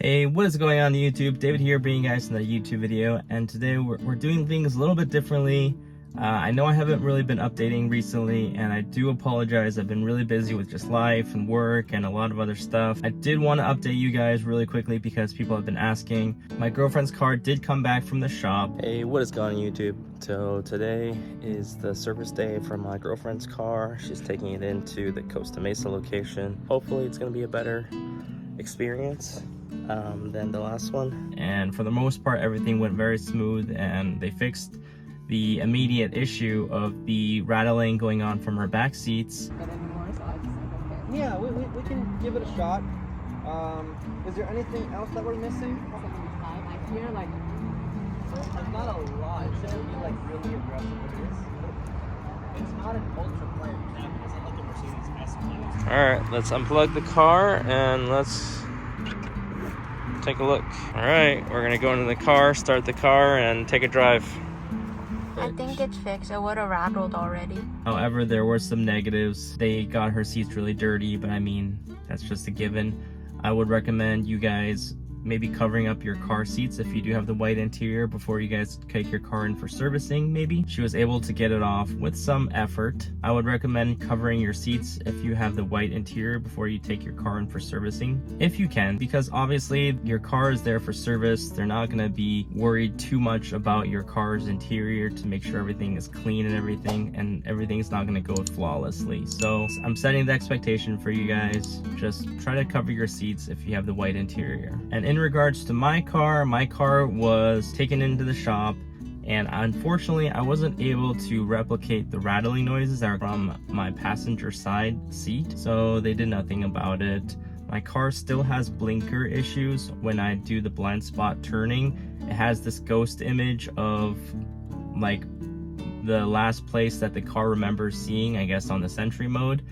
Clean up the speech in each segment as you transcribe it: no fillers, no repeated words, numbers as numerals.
Hey, what is going on YouTube? David here bringing you guys another YouTube video, and today we're doing things a little bit differently. I know I haven't really been updating recently, and I do apologize. I've been really busy with just life and work and a lot of other stuff. I did want to update you guys really quickly because people have been asking. My girlfriend's car did come back from the shop. Hey, what is going on YouTube? So today is the service day for my girlfriend's car. She's taking it into the Costa Mesa location. Hopefully it's going to be a better experience than the last one, and for the most part everything went very smooth, and they fixed the immediate issue of the rattling going on from her back seats. Yeah, we can give it a shot. Is there anything else that we're missing? I hear like There's not a lot. It shouldn't be like really aggressive with this. It's not an ultra plane. It's not like a Mercedes S. Alright, let's unplug the car and let's take a look. Alright, we're gonna go into the car, start the car, and take a drive. I think it's fixed. It would have rattled already. However, there were some negatives. They got her seats really dirty, but I mean, that's just a given. I would recommend you guys maybe covering up your car seats if you do have the white interior before you guys take your car in for servicing. Maybe she was able to get it off with some effort. I would recommend covering your seats if you have the white interior before you take your car in for servicing, if you can, because obviously your car is there for service. They're not going to be worried too much about your car's interior to make sure everything is clean and everything's not going to go flawlessly. So I'm setting the expectation for you guys. Just try to cover your seats if you have the white interior. And in regards to my car was taken into the shop, and unfortunately I wasn't able to replicate the rattling noises that are from my passenger side seat, so they did nothing about it. My car still has blinker issues when I do the blind spot turning. It has this ghost image of like the last place that the car remembers seeing, I guess on the Sentry mode.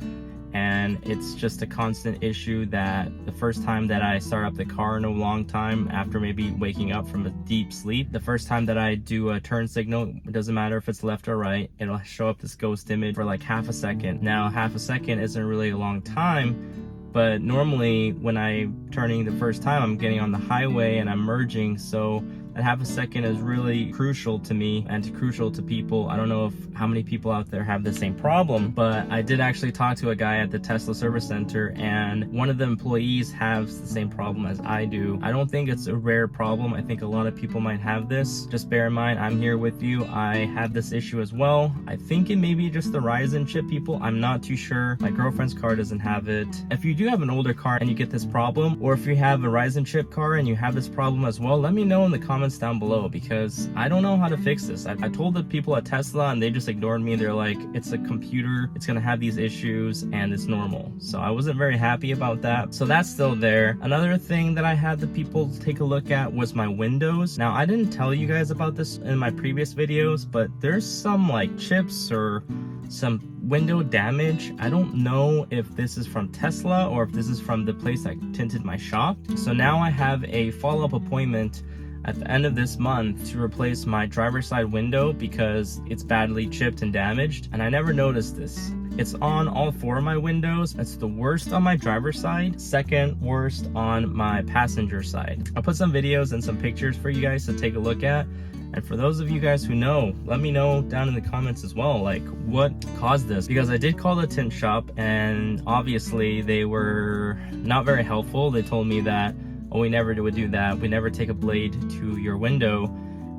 And it's just a constant issue that the first time that I start up the car in a long time, after maybe waking up from a deep sleep, the first time that I do a turn signal, it doesn't matter if it's left or right, it'll show up this ghost image for like half a second. Now half a second isn't really a long time, but normally when I'm turning the first time, I'm getting on the highway and I'm merging, so that half a second is really crucial to me and crucial to people. I don't know how many people out there have the same problem, but I did actually talk to a guy at the Tesla service center, and one of the employees has the same problem as I do. I don't think it's a rare problem. I think a lot of people might have this. Just bear in mind, I'm here with you. I have this issue as well. I think it may be just the Ryzen chip people. I'm not too sure. My girlfriend's car doesn't have it. If you do have an older car and you get this problem, or if you have a Ryzen chip car and you have this problem as well, let me know in the comments down below, because I don't know how to fix this. I told the people at Tesla and they just ignored me. They're like, it's a computer, it's gonna have these issues and it's normal. So I wasn't very happy about that. So that's still there. Another thing that I had the people take a look at was my windows. Now I didn't tell you guys about this in my previous videos, but there's some like chips or some window damage. I don't know if this is from Tesla or if this is from the place that tinted my shop. So now I have a follow-up appointment at the end of this month to replace my driver's side window because it's badly chipped and damaged, and I never noticed this. It's on all four of my windows. It's the worst on my driver's side, second worst on my passenger side. I'll put some videos and some pictures for you guys to take a look at. And for those of you guys who know, let me know down in the comments as well, like what caused this, because I did call the tint shop and obviously they were not very helpful. They told me that, oh, we never would do that. We never take a blade to your window,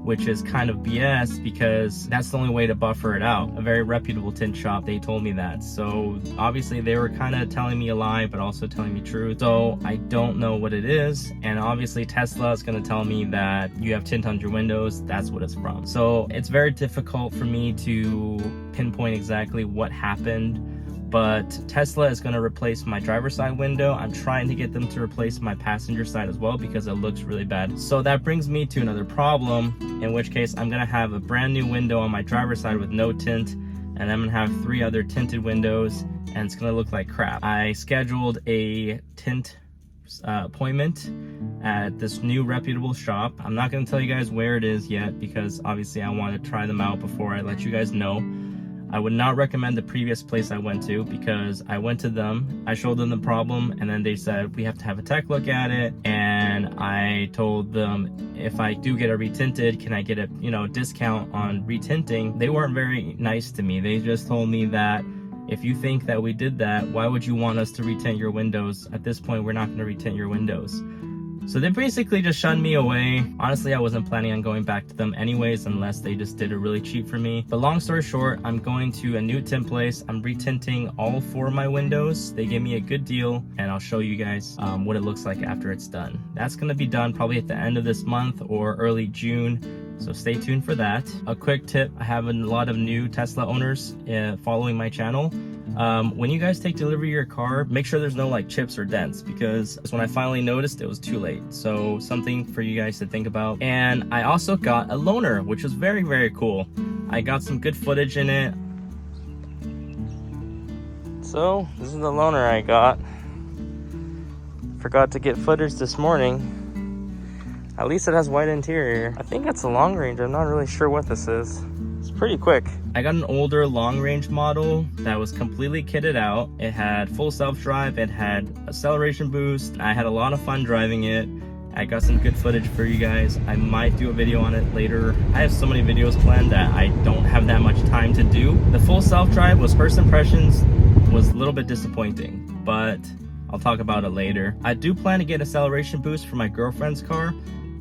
which is kind of BS because that's the only way to buffer it out. A very reputable tint shop, they told me that. So obviously they were kind of telling me a lie, but also telling me truth. So I don't know what it is. And obviously Tesla is going to tell me that you have tint on your windows. That's what it's from. So it's very difficult for me to pinpoint exactly what happened. But Tesla is going to replace my driver's side window. I'm trying to get them to replace my passenger side as well because it looks really bad. So that brings me to another problem, in which case I'm going to have a brand new window on my driver's side with no tint, and I'm going to have 3 other tinted windows, and it's going to look like crap. I scheduled a tint appointment at this new reputable shop. I'm not going to tell you guys where it is yet because obviously I want to try them out before I let you guys know. I would not recommend the previous place I went to, because I went to them, I showed them the problem, and then they said we have to have a tech look at it, and I told them if I do get it retinted, can I get a discount on retinting? They weren't very nice to me. They just told me that if you think that we did that, why would you want us to retint your windows? At this point, we're not going to retint your windows. So they basically just shunned me away. Honestly, I wasn't planning on going back to them anyways, unless they just did it really cheap for me. But long story short, I'm going to a new tint place. I'm retinting all 4 of my windows. They gave me a good deal, and I'll show you guys what it looks like after it's done. That's going to be done probably at the end of this month or early June. So stay tuned for that. A quick tip, I have a lot of new Tesla owners following my channel. When you guys take delivery of your car, make sure there's no like chips or dents, because when I finally noticed, it was too late. So something for you guys to think about. And I also got a loaner, which was very, very cool. I got some good footage in it. So this is the loaner I got. Forgot to get footage this morning. At least it has white interior. I think it's a long range. I'm not really sure what this is. It's pretty quick. I got an older long range model that was completely kitted out. It had full self-drive, it had acceleration boost. I had a lot of fun driving it. I got some good footage for you guys. I might do a video on it later. I have so many videos planned that I don't have that much time to do. The full self-drive was first impressions, was a little bit disappointing, but I'll talk about it later. I do plan to get acceleration boost for my girlfriend's car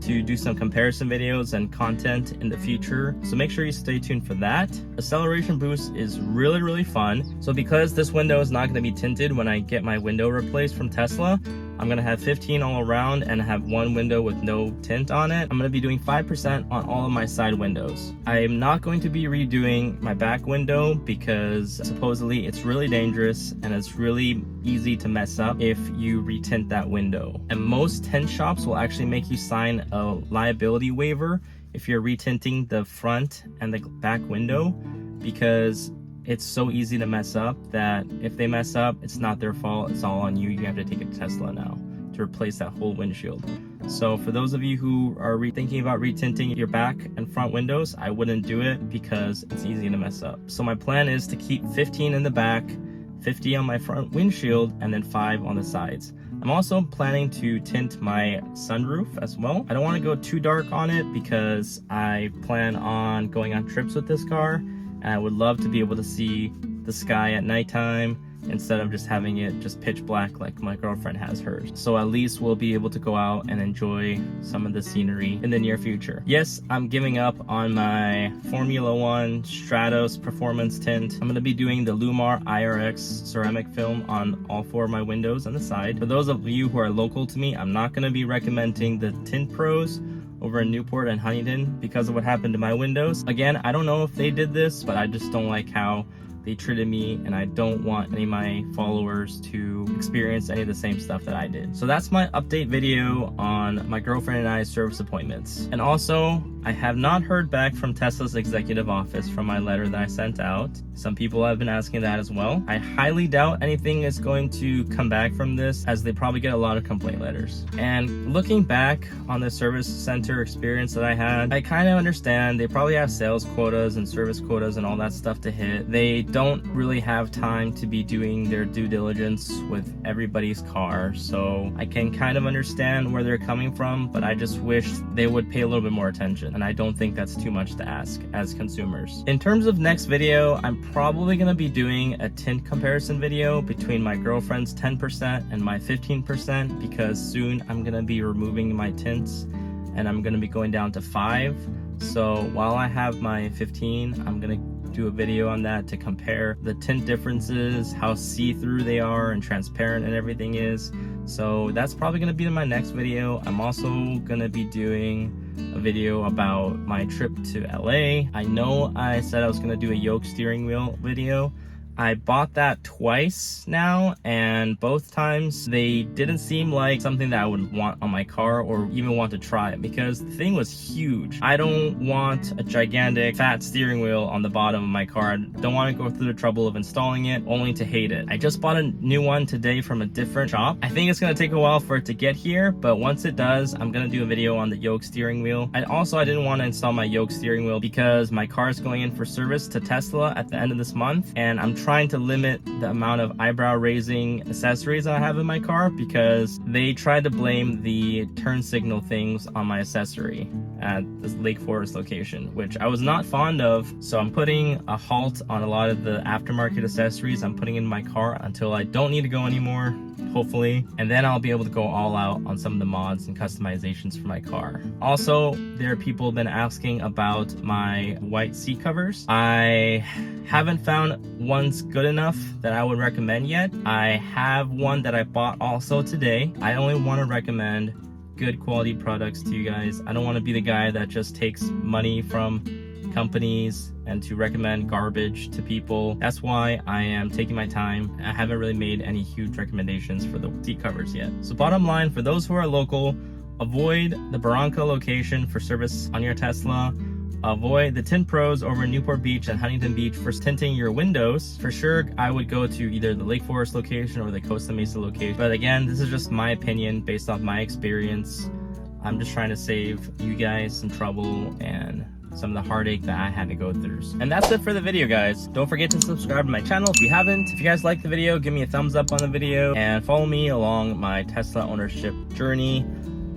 to do some comparison videos and content in the future, so make sure you stay tuned for that. Acceleration boost is really, really fun. So because this window is not going to be tinted when I get my window replaced from Tesla, I'm going to have 15 all around and have 1 window with no tint on it. I'm going to be doing 5% on all of my side windows. I am not going to be redoing my back window because supposedly it's really dangerous and it's really easy to mess up if you retint that window. And most tint shops will actually make you sign a liability waiver if you're retinting the front and the back window, because it's so easy to mess up that if they mess up, it's not their fault, it's all on you. You have to take it to Tesla now to replace that whole windshield. So for those of you who are thinking about retinting your back and front windows, I wouldn't do it because it's easy to mess up. So my plan is to keep 15 in the back, 50 on my front windshield, and then 5 on the sides. I'm also planning to tint my sunroof as well. I don't want to go too dark on it because I plan on going on trips with this car, and I would love to be able to see the sky at nighttime instead of just having it just pitch black like my girlfriend has hers. So at least we'll be able to go out and enjoy some of the scenery in the near future. Yes, I'm giving up on my Formula 1 Stratos Performance Tint. I'm going to be doing the Lumar IRX ceramic film on all 4 of my windows on the side. For those of you who are local to me, I'm not going to be recommending the Tint Pros over in Newport and Huntington because of what happened to my windows. Again, I don't know if they did this, but I just don't like how they treated me, and I don't want any of my followers to experience any of the same stuff that I did. So that's my update video on my girlfriend and I's service appointments. And also, I have not heard back from Tesla's executive office from my letter that I sent out. Some people have been asking that as well. I highly doubt anything is going to come back from this, as they probably get a lot of complaint letters. And looking back on the service center experience that I had, I kind of understand they probably have sales quotas and service quotas and all that stuff to hit. They don't really have time to be doing their due diligence with everybody's car, so I can kind of understand where they're coming from, but I just wish they would pay a little bit more attention, and I don't think that's too much to ask as consumers. In terms of next video, I'm probably going to be doing a tint comparison video between my girlfriend's 10% and my 15%, because soon I'm going to be removing my tints and I'm going to be going down to 5. So while I have my 15, I'm going to do a video on that to compare the tint differences, how see-through they are and transparent and everything is. So that's probably going to be in my next video. I'm also going to be doing a video about my trip to LA. I know I said I was going to do a yoke steering wheel video. I bought that twice now, and both times they didn't seem like something that I would want on my car or even want to try it, because the thing was huge. I don't want a gigantic fat steering wheel on the bottom of my car. I don't want to go through the trouble of installing it only to hate it. I just bought a new one today from a different shop. I think it's going to take a while for it to get here, but once it does, I'm going to do a video on the yoke steering wheel. And also, I didn't want to install my yoke steering wheel because my car is going in for service to Tesla at the end of this month, and I'm trying to limit the amount of eyebrow raising accessories that I have in my car because they tried to blame the turn signal things on my accessory at this Lake Forest location, which I was not fond of. So I'm putting a halt on a lot of the aftermarket accessories I'm putting in my car until I don't need to go anymore, hopefully, and then I'll be able to go all out on some of the mods and customizations for my car. Also, there are people been asking about my white seat covers. I haven't found one's good enough that I would recommend yet. I have one that I bought also today. I only want to recommend good quality products to you guys. I don't want to be the guy that just takes money from companies and to recommend garbage to people. That's why I am taking my time. I haven't really made any huge recommendations for the seat covers yet. So bottom line, for those who are local, avoid the Barranca location for service on your Tesla. Avoid the Tint Pros over in Newport Beach and Huntington Beach for tinting your windows. For sure, I would go to either the Lake Forest location or the Costa Mesa location. But again, this is just my opinion based off my experience. I'm just trying to save you guys some trouble and some of the heartache that I had to go through. And that's it for the video, guys. Don't forget to subscribe to my channel if you haven't. If you guys like the video, give me a thumbs up on the video and follow me along my Tesla ownership journey.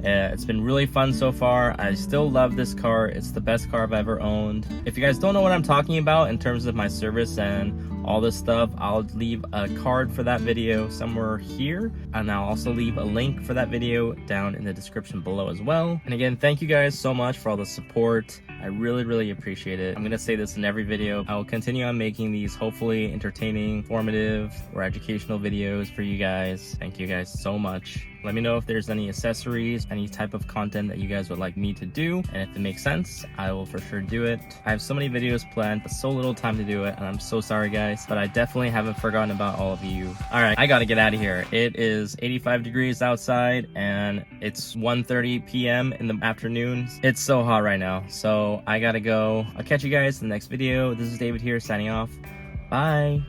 It's been really fun so far. I still love this car. It's the best car I've ever owned. If you guys don't know what I'm talking about in terms of my service and all this stuff, I'll leave a card for that video somewhere here, and I'll also leave a link for that video down in the description below as well. And again, thank you guys so much for all the support. I really appreciate it. I'm gonna say this in every video. I will continue on making these hopefully entertaining, informative, or educational videos for you guys. Thank you guys so much. Let me know if there's any accessories, any type of content that you guys would like me to do, and if it makes sense, I will for sure do it. I have so many videos planned, but so little time to do it, and I'm so sorry guys, but I definitely haven't forgotten about all of you. All right, I gotta get out of here. It is 85 degrees outside, and it's 1:30 p.m. in the afternoon. It's so hot right now, so I gotta go. I'll catch you guys in the next video. This is David here, signing off. Bye.